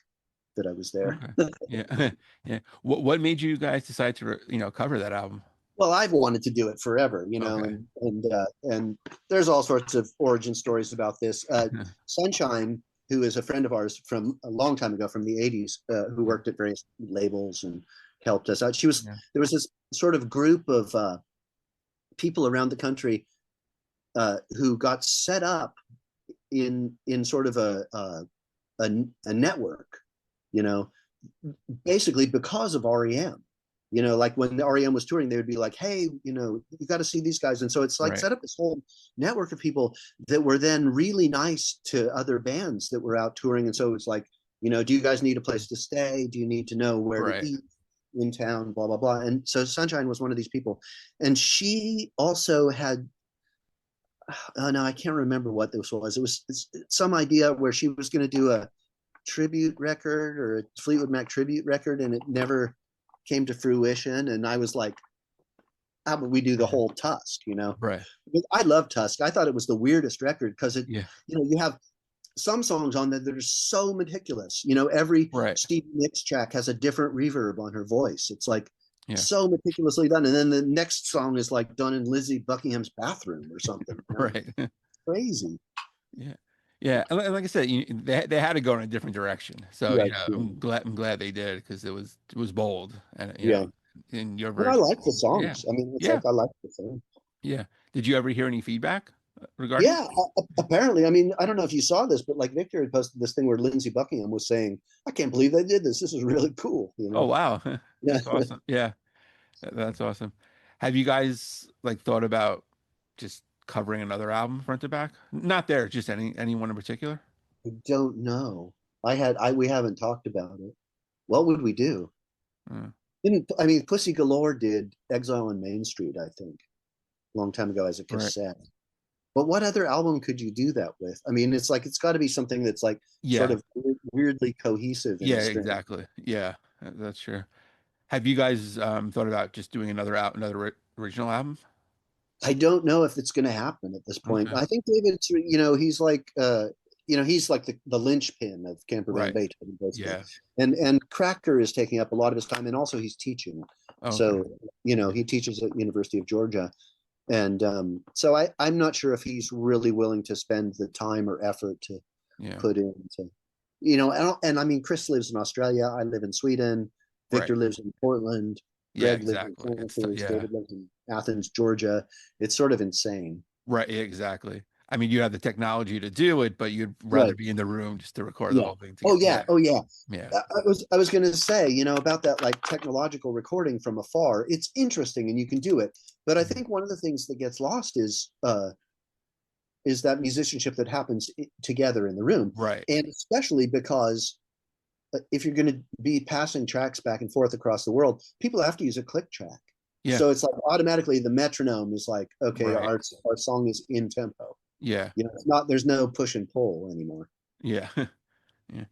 Speaker 2: that I was there.
Speaker 4: Okay. Yeah. Yeah. What made you guys decide to, cover that album?
Speaker 2: Well, I've wanted to do it forever, and there's all sorts of origin stories about this. Sunshine, who is a friend of ours from a long time ago, from the 80s, who worked at various labels and helped us out. There was this sort of group of people around the country who got set up in sort of a network, basically because of REM. Like when the REM was touring, they would be like, hey, you got to see these guys. And so it's like set up this whole network of people that were then really nice to other bands that were out touring. And so it's like, do you guys need a place to stay? Do you need to know where to eat in town, blah, blah, blah. And so Sunshine was one of these people. And she also had, no, I can't remember what this was. It was some idea where she was going to do a tribute record or a Fleetwood Mac tribute record, and it never came to fruition. And I was like, how about we do the whole Tusk,
Speaker 4: Right.
Speaker 2: I love Tusk. I thought it was the weirdest record because you have some songs on there that are so meticulous. Every Stevie Nicks track has a different reverb on her voice. It's like so meticulously done. And then the next song is like done in Lizzie Buckingham's bathroom or something.
Speaker 4: Right.
Speaker 2: Crazy.
Speaker 4: Yeah. Yeah. And like I said, they had to go in a different direction. So I'm glad they did, because it was bold. And in your version.
Speaker 2: I like the songs. I mean, it's like I like the song.
Speaker 4: Yeah. Did you ever hear any feedback regarding?
Speaker 2: Yeah, apparently. I mean, I don't know if you saw this, but like Victor had posted this thing where Lindsey Buckingham was saying, I can't believe they did this. This is really cool.
Speaker 4: Oh, wow. That's awesome. Yeah. That's awesome. Have you guys like thought about just covering another album front to back? Not there, just anyone in particular?
Speaker 2: I don't know. We haven't talked about it. What would we do? Pussy Galore did Exile on Main Street, I think, a long time ago as a cassette. But what other album could you do that with? I mean, it's like, it's got to be something that's like sort of weirdly cohesive.
Speaker 4: Yeah, exactly. Yeah, that's true. Have you guys thought about just doing another original album?
Speaker 2: I don't know if it's going to happen at this point. I think David's, he's like, he's like the linchpin of Camper Van
Speaker 4: Right.
Speaker 2: Beethoven, basically.
Speaker 4: Yeah.
Speaker 2: And Cracker is taking up a lot of his time, and also he's teaching.
Speaker 4: Okay.
Speaker 2: So he teaches at University of Georgia, and so I'm not sure if he's really willing to spend the time or effort to
Speaker 4: Yeah.
Speaker 2: put into, and I mean, Chris lives in Australia. I live in Sweden. Victor
Speaker 4: Right.
Speaker 2: lives in Portland.
Speaker 4: Yeah,
Speaker 2: Greg lives in
Speaker 4: exactly.
Speaker 2: Santa
Speaker 4: It's
Speaker 2: Cruz.
Speaker 4: yeah.
Speaker 2: David lives in Athens, Georgia. It's sort of insane.
Speaker 4: Right. Yeah, exactly. I mean, you have the technology to do it, but you'd rather
Speaker 2: Right.
Speaker 4: be in the room just to record the
Speaker 2: Yeah.
Speaker 4: whole thing
Speaker 2: Oh
Speaker 4: together.
Speaker 2: yeah. Oh yeah.
Speaker 4: Yeah.
Speaker 2: I was going to say, about that, like, technological recording from afar. It's interesting, and you can do it. But I think one of the things that gets lost is that musicianship that happens together in the room,
Speaker 4: Right.
Speaker 2: and especially because if you're going to be passing tracks back and forth across the world, people have to use a click track.
Speaker 4: Yeah.
Speaker 2: So it's like automatically the metronome is like, okay,
Speaker 4: Right.
Speaker 2: our song is in tempo.
Speaker 4: Yeah.
Speaker 2: It's not, there's no push and pull anymore.
Speaker 4: Yeah. Yeah.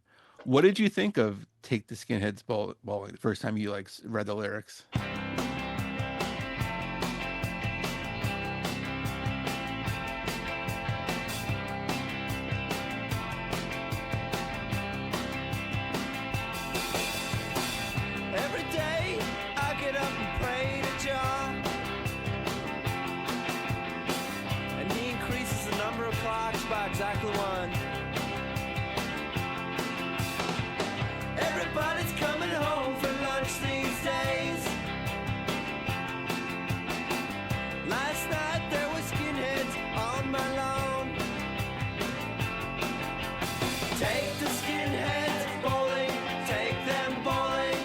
Speaker 4: What did you think of Take the Skinheads Bowling the first time you read the lyrics?
Speaker 3: Every day I get up and pray to John, and he increases the number of clocks by exactly one. Everybody's coming home for lunch these days. Last night there were skinheads on my lawn. Take the skinheads bowling, take them bowling.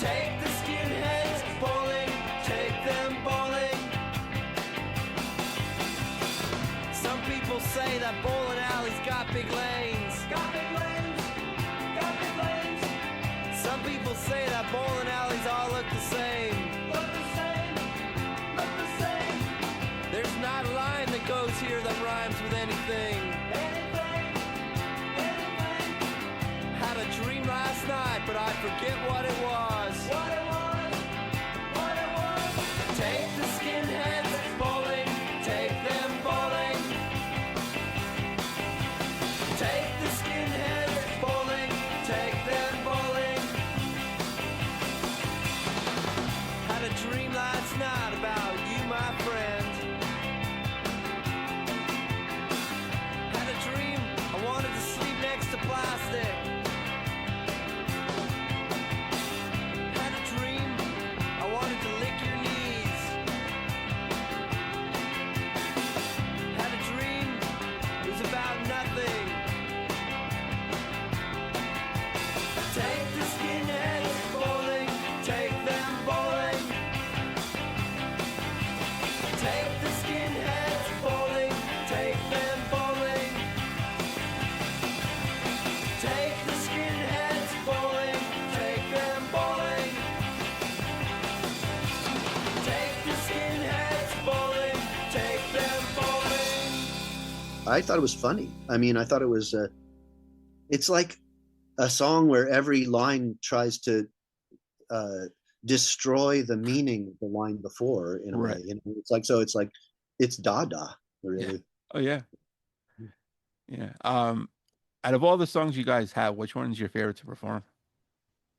Speaker 3: Take the skinheads bowling, take them bowling. Some people say that bowling alleys got big lanes. Got big lanes, got big lanes. Some people say that bowling alleys all look the same. Look the same, look the same. There's not a line that goes here that rhymes with anything. Anything, anything. Had a dream last night, but I forget what it was. What it was, what it was. Take the skinheads bowling, take them bowling. Take the skinheads bowling, take them bowling. Had a dream last night about you, my friend. Had a dream I wanted to sleep next to plastic. Had a dream I wanted to lick your knees. Had a dream it was about nothing. Take the skinheads bowling, take them bowling. Take the skinheads bowling, take them bowling. Take the skinheads bowling, take them bowling. Take the skinheads bowling, take them bowling.
Speaker 2: I thought it was funny. I mean, I thought it was, it's like a song where every line tries to destroy the meaning of the line before, in a
Speaker 4: Right.
Speaker 2: way. It's Dada, really.
Speaker 4: Oh yeah. Yeah. Out of all the songs you guys have, which one is your favorite to perform?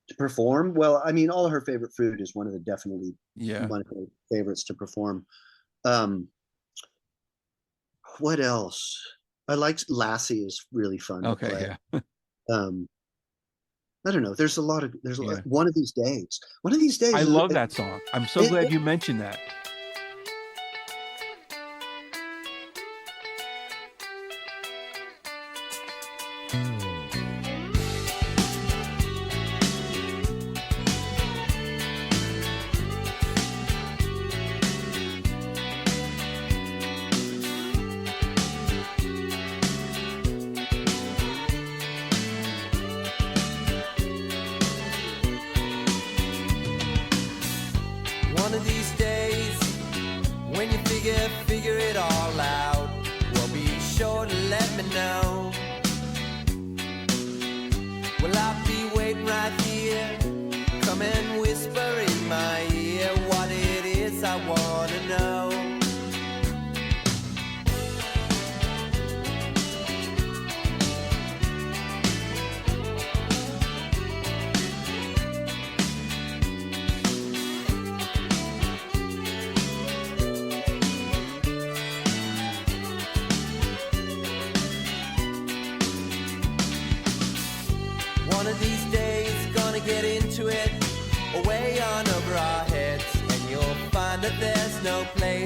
Speaker 2: To perform, well, I mean, All Her Favorite Food is definitely
Speaker 4: Yeah.
Speaker 2: one of my favorites to perform. What else? I like Lassie is really fun to
Speaker 4: Okay.
Speaker 2: play.
Speaker 4: Yeah.
Speaker 2: I don't know. There's a lot.
Speaker 4: Yeah.
Speaker 2: One of these days. One of these days.
Speaker 4: I love that song. I'm so
Speaker 2: it-
Speaker 4: glad
Speaker 2: it-
Speaker 4: you mentioned that.
Speaker 3: One of these days, when you figure it all out, well, be sure to let me know. Well, I'll be waiting right here. Come and whisper in my ear what it is I wanna know.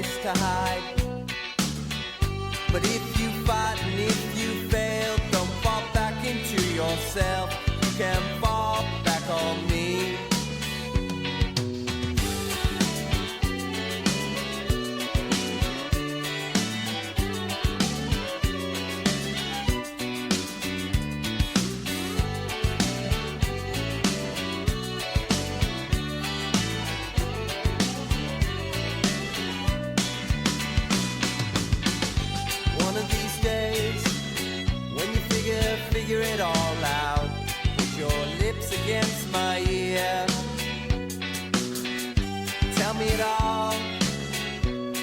Speaker 3: place to hide. But if you fight and if you fail, don't fall back into yourself. You can fall back on me. Figure it all out. Put your lips against my ear. Tell me it all,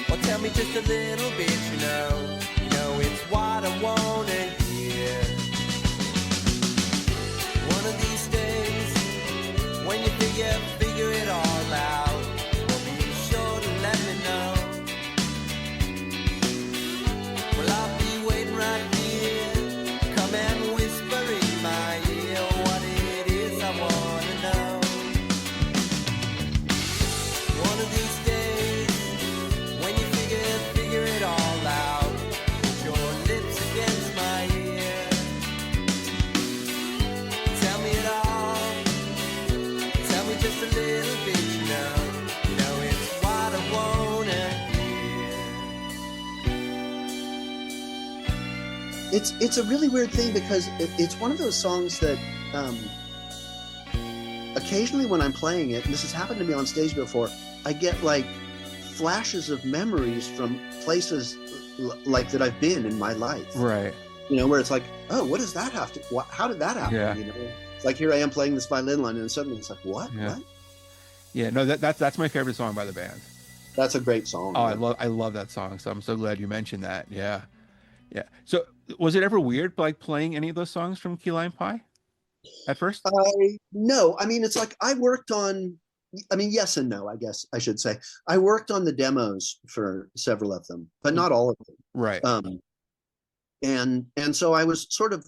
Speaker 3: or tell me just a little bit. You know it's what I wanna hear. One of these days, when you figure it all out, well, be sure to let me know. Well, I'll be waiting right here. Come and whisper in my ear what it is I wanna know. One of these days, when you figure it all out, put your lips against my ear. Tell me it all, tell me just a little bit. You know it's what I wanna hear.
Speaker 2: It's a really weird thing because it's one of those songs that occasionally when I'm playing it, and this has happened to me on stage before, I get like flashes of memories from places like that I've been in my life.
Speaker 4: Right.
Speaker 2: You know, where it's like, oh, what does that have to? How did that happen?
Speaker 4: Yeah.
Speaker 2: You know, it's like here I am playing this violin line, and suddenly it's like, what?
Speaker 4: Yeah.
Speaker 2: What?
Speaker 4: Yeah. No, that's my favorite song by the band.
Speaker 2: That's a great song.
Speaker 4: Oh, I love that song. So I'm so glad you mentioned that. Yeah. Yeah. So was it ever weird like playing any of those songs from Key Lime Pie at first?
Speaker 2: No, I mean, it's like I worked on, I mean, yes and no, I guess I should say. I worked on the demos for several of them, but not all of them.
Speaker 4: Right.
Speaker 2: And so I was sort of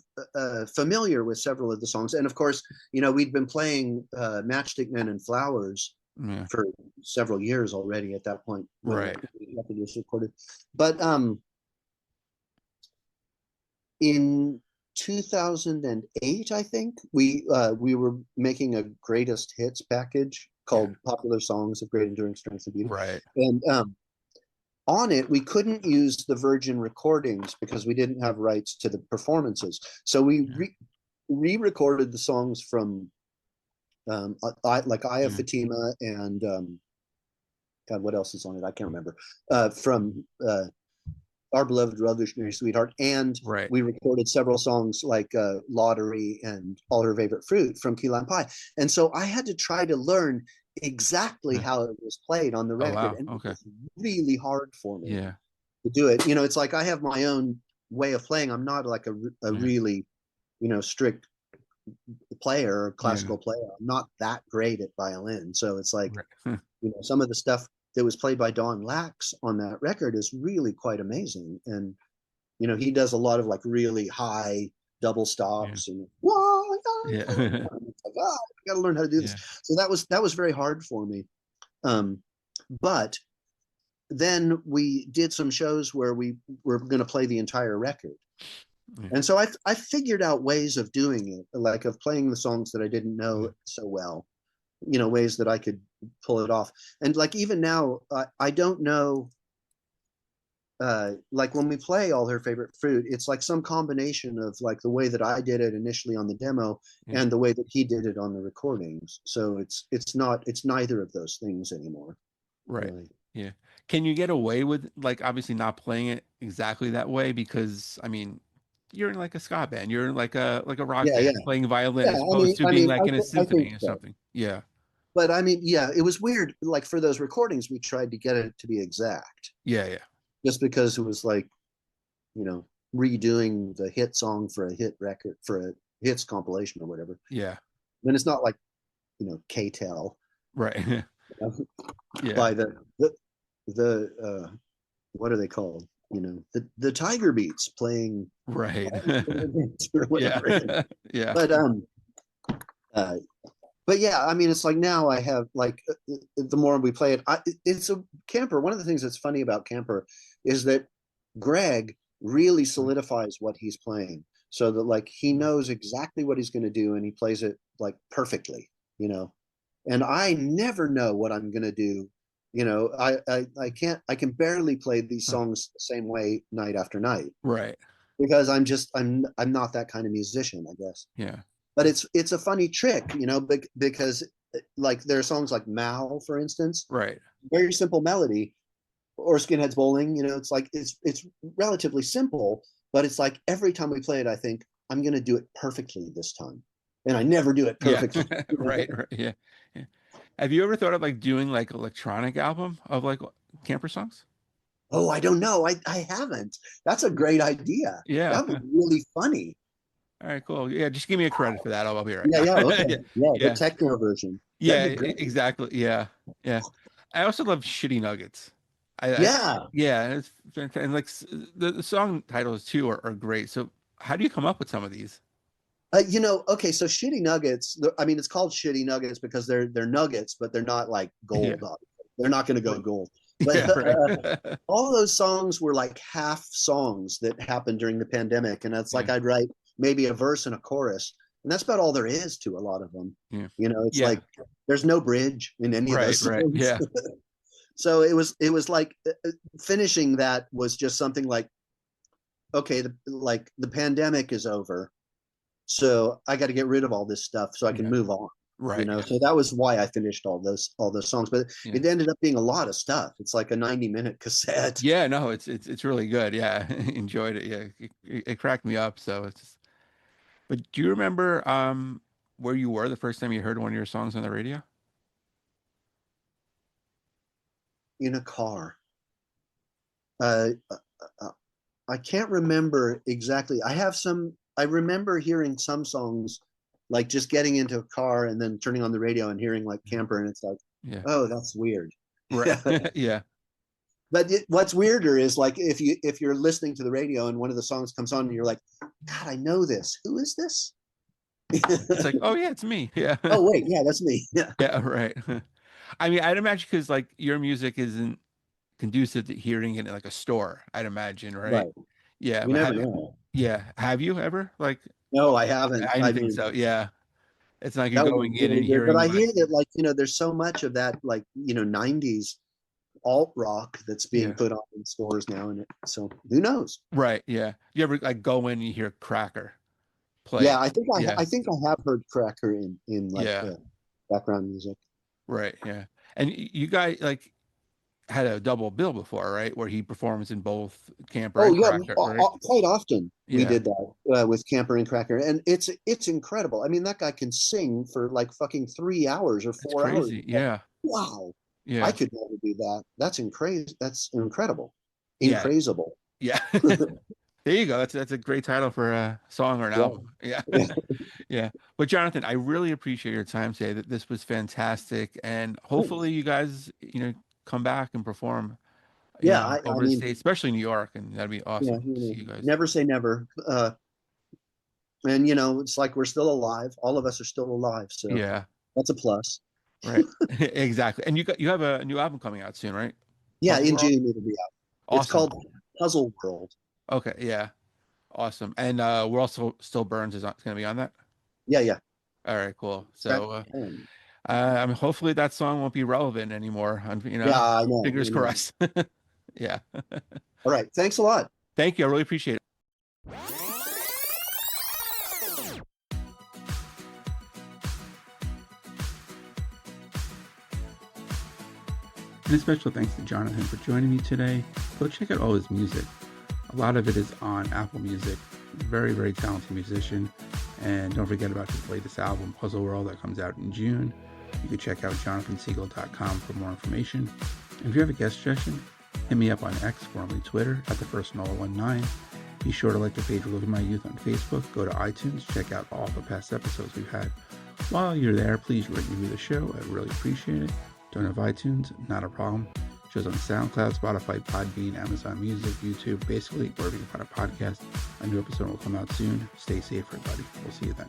Speaker 2: familiar with several of the songs. And of course, you know, we'd been playing Matchstick Men and Flowers for several years already at that point.
Speaker 4: Right.
Speaker 2: It was recorded. But in 2008, I think we were making a greatest hits package called Popular Songs of Great Enduring Strength and Beauty.
Speaker 4: Right.
Speaker 2: And on it, we couldn't use the Virgin recordings because we didn't have rights to the performances. So we re-recorded the songs from like Aya Fatima and God, what else is on it? I can't remember. From Our Beloved Revolutionary Sweetheart, and we recorded several songs like Lottery and All Her Favorite Fruit from Key Lime Pie. And so I had to try to learn exactly how it was played on the record.
Speaker 4: Wow.
Speaker 2: And
Speaker 4: Okay.
Speaker 2: it was really hard for me
Speaker 4: Yeah.
Speaker 2: to do it. You know, it's like I have my own way of playing. I'm not like a really, you know, strict player or classical player. I'm not that great at violin. So it's like, you know, some of the stuff that was played by Don Lax on that record is really quite amazing. And, you know, he does a lot of like really high double stops and it's like, I gotta learn how to do this. So that was very hard for me. But then we did some shows where we were going to play the entire record. And so I figured out ways of doing it, like of playing the songs that I didn't know so well, you know, ways that I could pull it off. And like even now, I don't know, like when we play All Her Favorite Fruit, it's like some combination of like the way that I did it initially on the demo and the way that he did it on the recordings. So it's neither of those things anymore.
Speaker 4: Right.
Speaker 2: Really.
Speaker 4: Yeah. Can you get away with like obviously not playing it exactly that way? Because I mean, you're in like a ska band, you're in like a rock band playing violin as opposed to being like in a symphony or something. Yeah.
Speaker 2: But I mean, it was weird. Like for those recordings, we tried to get it to be exact.
Speaker 4: Yeah.
Speaker 2: Just because it was like, you know, redoing the hit song for a hit record, for a hits compilation or whatever.
Speaker 4: Yeah.
Speaker 2: Then it's not like, you know, K-Tel.
Speaker 4: Right.
Speaker 2: You know, by the what are they called? You know, the Tiger Beats playing
Speaker 4: right.
Speaker 2: or whatever.
Speaker 4: Yeah.
Speaker 2: But but yeah, I mean, it's like now I have like the more we play it, it's a Camper. One of the things that's funny about Camper is that Greg really solidifies what he's playing, so that like he knows exactly what he's going to do and he plays it like perfectly, you know. And I never know what I'm going to do. You know, I can't, I can barely play these songs the same way night after night
Speaker 4: Right.
Speaker 2: because I'm not that kind of musician, I guess.
Speaker 4: Yeah.
Speaker 2: But it's a funny trick, you know, because like there are songs like Mal, for instance,
Speaker 4: Right.
Speaker 2: very simple melody, or Skinheads Bowling, you know, it's like it's relatively simple, but it's like every time we play it, I think I'm going to do it perfectly this time, and I never do it perfectly.
Speaker 4: Yeah. Right. Right. Yeah. Yeah. Have you ever thought of like doing like electronic album of like camper songs?
Speaker 2: Oh, I don't know. I haven't. That's a great idea.
Speaker 4: Yeah.
Speaker 2: That would be really funny.
Speaker 4: All right, cool. Yeah, just give me a credit for that. I'll be right.
Speaker 2: Yeah, yeah, okay.
Speaker 4: Yeah.
Speaker 2: Yeah,
Speaker 4: Yeah.
Speaker 2: the techno version.
Speaker 4: Yeah,
Speaker 2: That'd be great.
Speaker 4: exactly. Yeah. Yeah. I also love Shitty Nuggets.
Speaker 2: Yeah.
Speaker 4: Yeah, it's fantastic. And like the song titles too are great. So how do you come up with some of these?
Speaker 2: You know, okay, so Shitty Nuggets, I mean, it's called Shitty Nuggets because they're nuggets, but they're not like gold.
Speaker 4: Yeah.
Speaker 2: They're not going to go gold. But
Speaker 4: Yeah, right.
Speaker 2: all those songs were like half songs that happened during the pandemic. And it's like
Speaker 4: Yeah.
Speaker 2: I'd write maybe a verse and a chorus. And that's about all there is to a lot of them.
Speaker 4: Yeah.
Speaker 2: You know, it's
Speaker 4: Yeah.
Speaker 2: like there's no bridge in any of those songs.
Speaker 4: Right. Yeah.
Speaker 2: So it was like finishing that was just something like, okay, the pandemic is over. So I got to get rid of all this stuff so I can
Speaker 4: Yeah.
Speaker 2: move on.
Speaker 4: Right.
Speaker 2: You know, so that was why I finished all those songs. But
Speaker 4: Yeah.
Speaker 2: it ended up being a lot of stuff. It's like a 90-minute cassette.
Speaker 4: Yeah, no, it's really good. Yeah. Enjoyed it. Yeah. It cracked me up. So it's but do you remember where you were the first time you heard one of your songs on the radio?
Speaker 2: In a car. Uh, I can't remember exactly. I remember hearing some songs, like just getting into a car and then turning on the radio and hearing like Camper, and it's like,
Speaker 4: Yeah.
Speaker 2: oh, that's weird.
Speaker 4: Right. Yeah.
Speaker 2: But what's weirder is like if you're listening to the radio and one of the songs comes on and you're like, God, I know this. Who is this?
Speaker 4: It's like, oh yeah, it's me. Yeah.
Speaker 2: Oh wait, yeah, that's me. Yeah.
Speaker 4: Yeah, right. I mean, I'd imagine because like your music isn't conducive to hearing it in like a store, I'd imagine, right?
Speaker 2: Right.
Speaker 4: Yeah.
Speaker 2: You
Speaker 4: but
Speaker 2: never know.
Speaker 4: Yeah. Have you ever like
Speaker 2: No, I haven't.
Speaker 4: I didn't think
Speaker 2: mean,
Speaker 4: so. Yeah. It's not like
Speaker 2: that
Speaker 4: you're
Speaker 2: would
Speaker 4: going
Speaker 2: be
Speaker 4: in
Speaker 2: really
Speaker 4: and
Speaker 2: good.
Speaker 4: hearing
Speaker 2: But I
Speaker 4: like,
Speaker 2: hear that like, you know, there's so much of that like, you know, 90s alt rock that's being
Speaker 4: Yeah.
Speaker 2: put on in stores now, and so who knows?
Speaker 4: right. Yeah. You ever like go in and you hear Cracker play?
Speaker 2: Yeah, I think
Speaker 4: Yeah.
Speaker 2: I have heard Cracker in like
Speaker 4: Yeah.
Speaker 2: background music.
Speaker 4: Right. Yeah. And you guys like had a double bill before, right? Where he performs in both Camper
Speaker 2: Oh
Speaker 4: and
Speaker 2: yeah,
Speaker 4: Cracker, right?
Speaker 2: quite often we
Speaker 4: Yeah.
Speaker 2: did that with Camper and Cracker, and it's incredible. I mean, that guy can sing for like fucking 3 hours or
Speaker 4: It's
Speaker 2: 4 hours.
Speaker 4: crazy. Yeah.
Speaker 2: Wow,
Speaker 4: Yeah.
Speaker 2: I could never do that. That's crazy. That's incredible.
Speaker 4: Yeah.
Speaker 2: Incredible.
Speaker 4: Yeah. There you go. That's a great title for a song or an
Speaker 2: Yeah.
Speaker 4: album. Yeah. Yeah. But Jonathan, I really appreciate your time today. That this was fantastic. And hopefully you guys, come back and perform
Speaker 2: Yeah, I
Speaker 4: over the
Speaker 2: mean,
Speaker 4: States, especially New York, and that'd be awesome
Speaker 2: yeah,
Speaker 4: to see you guys.
Speaker 2: never say never. And it's like we're still alive. All of us are still alive, so
Speaker 4: Yeah.
Speaker 2: that's a plus.
Speaker 4: Right. Exactly. And you have a new album coming out soon, right?
Speaker 2: Yeah,
Speaker 4: Puzzle
Speaker 2: in
Speaker 4: World?
Speaker 2: June it'll be out.
Speaker 4: Awesome.
Speaker 2: It's called Puzzle World.
Speaker 4: Okay. Yeah. Awesome. And we're also Still Burns is going to be on that.
Speaker 2: Yeah, yeah.
Speaker 4: All right. Cool. So
Speaker 2: And-
Speaker 4: I mean, hopefully that song won't be relevant anymore.
Speaker 2: yeah, I know.
Speaker 4: Fingers
Speaker 2: I know.
Speaker 4: crossed. Yeah.
Speaker 2: All right. Thanks a lot.
Speaker 4: Thank you. I really appreciate it.
Speaker 1: And a special thanks to Jonathan for joining me today. Go check out all his music. A lot of it is on Apple Music. Very, very talented musician. And don't forget about his latest album, Puzzle World, that comes out in June. You can check out jonathансegel.com for more information. And if you have a guest suggestion, hit me up on X, formerly Twitter, at @thefirstknoll19. Be sure to like the page Look at My Youth on Facebook. Go to iTunes, check out all the past episodes we've had. While you're there, please rate and review the show. I'd really appreciate it. Don't have iTunes? Not a problem. Shows on SoundCloud, Spotify, Podbean, Amazon Music, YouTube, basically wherever you can find a podcast. A new episode will come out soon. Stay safe, everybody. We'll see you then.